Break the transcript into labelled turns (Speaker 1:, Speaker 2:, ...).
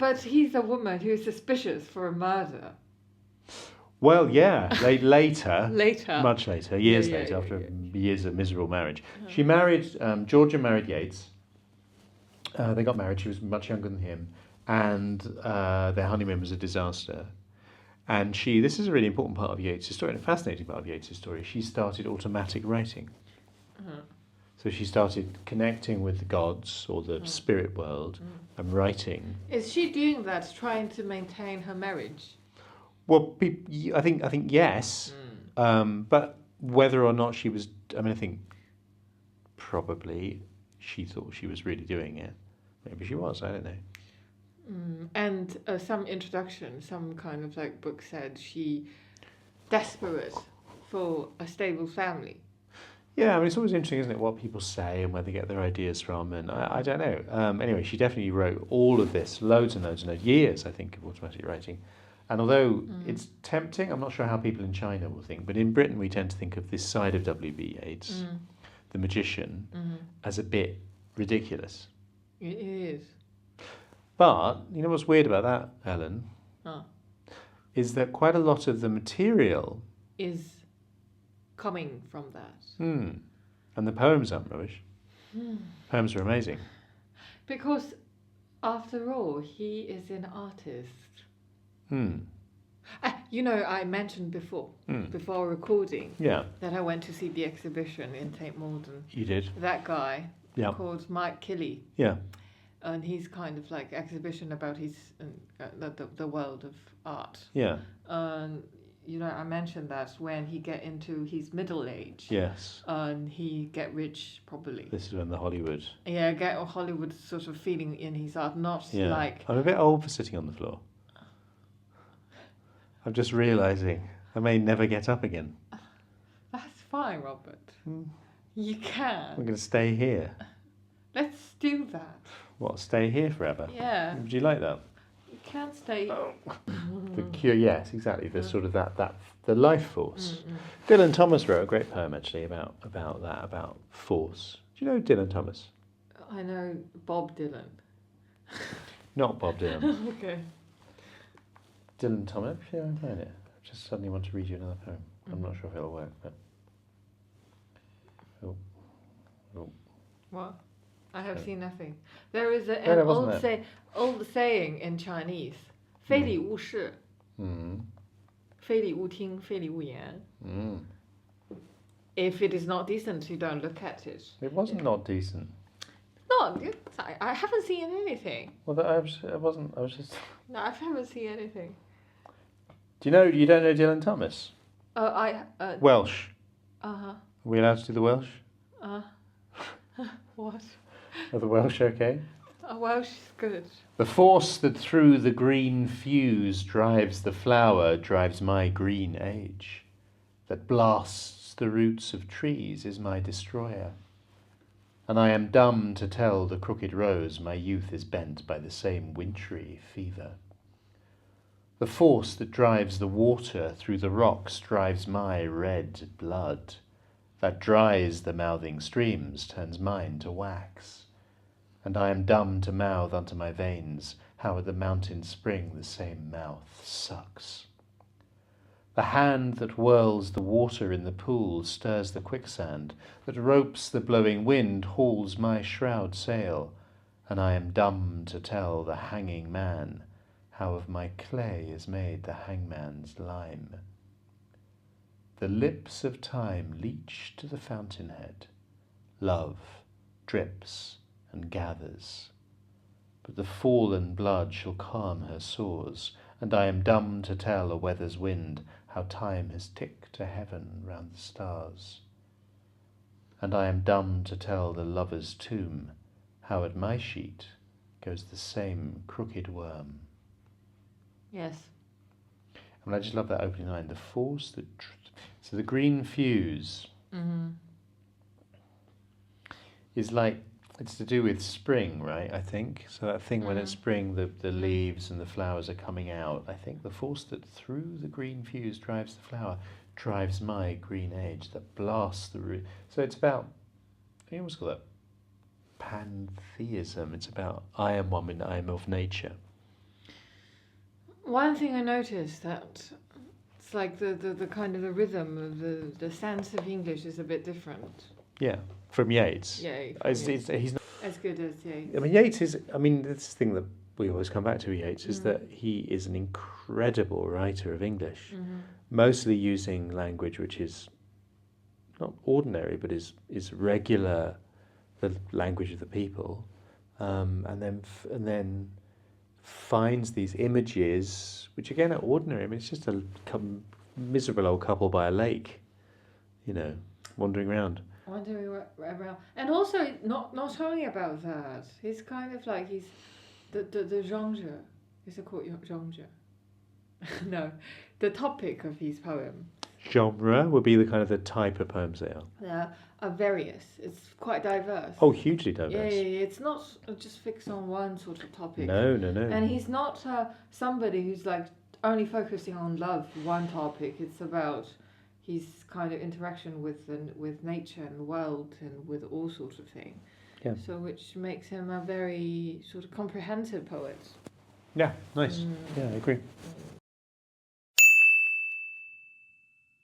Speaker 1: But he's a woman who's suspicious for a murder.
Speaker 2: Well, yeah, later,
Speaker 1: Later.
Speaker 2: much later, years later, after years of miserable marriage. She married, Georgia married Yeats. They got married, she was much younger than him, and their honeymoon was a disaster. And this is a really important part of Yeats' story, and a fascinating part of Yeats' story. She started automatic writing. So she started connecting with the gods or the spirit world and writing.
Speaker 1: Is she doing that trying to maintain her marriage?
Speaker 2: Well, I think yes, but whether or not she was, I think probably she thought she was really doing it. Maybe she was, I don't know.
Speaker 1: And some introduction, some kind of like book said she desperate for a stable family.
Speaker 2: Yeah, it's always interesting, isn't it, what people say and where they get their ideas from, and I don't know. Anyway, she definitely wrote all of this, loads and loads and loads, years, I think, of automatic writing. And although it's tempting, I'm not sure how people in China will think, but in Britain we tend to think of this side of W.B. Yeats, the magician, as a bit ridiculous.
Speaker 1: It is.
Speaker 2: But, you know what's weird about that, Ellen? Is that quite a lot of the material
Speaker 1: is coming from that.
Speaker 2: And the poems aren't rubbish. Poems are amazing.
Speaker 1: Because, after all, he is an artist. You know, I mentioned before recording, that I went to see the exhibition in Tate Modern.
Speaker 2: You did?
Speaker 1: That guy called Mike Killy.
Speaker 2: Yeah.
Speaker 1: And he's kind of like exhibition about his the world of art.
Speaker 2: Yeah.
Speaker 1: And you know, I mentioned that when he get into his middle age.
Speaker 2: Yes.
Speaker 1: And he get rich probably.
Speaker 2: This is when the Hollywood.
Speaker 1: Yeah, get a Hollywood sort of feeling in his art, not like.
Speaker 2: I'm a bit old for sitting on the floor. I'm just realising I may never get up again.
Speaker 1: That's fine, Robert. You can.
Speaker 2: I'm going to stay here.
Speaker 1: Let's do that.
Speaker 2: What, stay here forever?
Speaker 1: Yeah.
Speaker 2: Would you like that?
Speaker 1: You can stay.
Speaker 2: The cure, yes, exactly. The sort of that the life force. Dylan Thomas wrote a great poem actually about that, about force. Do you know Dylan Thomas?
Speaker 1: I know Bob Dylan.
Speaker 2: Not Bob Dylan.
Speaker 1: Okay.
Speaker 2: Dylan Thomas. Yeah, I find it. I just suddenly want to read you another poem. I'm not sure if it'll work, but. Oh.
Speaker 1: What? I have seen nothing. There is an old saying in Chinese, 非礼勿视, 非礼勿听, 非礼勿言. If it is not decent, you don't look at it.
Speaker 2: It wasn't not decent.
Speaker 1: No, I haven't seen anything.
Speaker 2: Well, I was just.
Speaker 1: No, I haven't seen anything.
Speaker 2: You don't know Dylan Thomas? Welsh.
Speaker 1: Are
Speaker 2: we allowed to do the Welsh?
Speaker 1: What?
Speaker 2: Are the Welsh okay?
Speaker 1: Welsh is good.
Speaker 2: The force that through the green fuse drives the flower drives my green age. That blasts the roots of trees is my destroyer. And I am dumb to tell the crooked rose my youth is bent by the same wintry fever. The force that drives the water through the rocks drives my red blood. That dries the mouthing streams turns mine to wax. And I am dumb to mouth unto my veins how at the mountain spring the same mouth sucks. The hand that whirls the water in the pool stirs the quicksand, that ropes the blowing wind hauls my shroud sail, and I am dumb to tell the hanging man how of my clay is made the hangman's lime. The lips of time leach to the fountainhead. Love drips and gathers. But the fallen blood shall calm her sores, and I am dumb to tell a weather's wind how time has ticked to heaven round the stars. And I am dumb to tell the lover's tomb how at my sheet goes the same crooked worm.
Speaker 1: Yes.
Speaker 2: And I just love that opening line. The force that... So the green fuse is like, it's to do with spring, right, I think? So that thing when it's spring, the leaves and the flowers are coming out. I think the force that through the green fuse drives the flower drives my green age, that blasts the root. So it's about, you almost call that pantheism. It's about I am one and I am of nature.
Speaker 1: One thing I noticed that it's like the kind of the rhythm of the sense of English is a bit different.
Speaker 2: Yeah, from Yeats.
Speaker 1: Yeah,
Speaker 2: He's not
Speaker 1: as good as Yeats.
Speaker 2: I mean, Yeats is. I mean, this thing that we always come back to with Yeats is that he is an incredible writer of English, mostly using language which is not ordinary, but is regular, the language of the people, and then finds these images which again are ordinary. I mean, it's just a miserable old couple by a lake, wandering around.
Speaker 1: Around, and also not only about that. He's kind of like the genre. Is it called genre? No, the topic of his poem.
Speaker 2: Genre would be the kind of the type of poems they are.
Speaker 1: Yeah, are various. It's quite diverse.
Speaker 2: Oh, hugely diverse.
Speaker 1: Yeah. It's not just fixed on one sort of topic.
Speaker 2: No.
Speaker 1: And he's not somebody who's like only focusing on love, one topic. It's about his kind of interaction with nature and the world and with all sorts of things.
Speaker 2: Yeah.
Speaker 1: So which makes him a very sort of comprehensive poet.
Speaker 2: Yeah, nice. Yeah, I agree.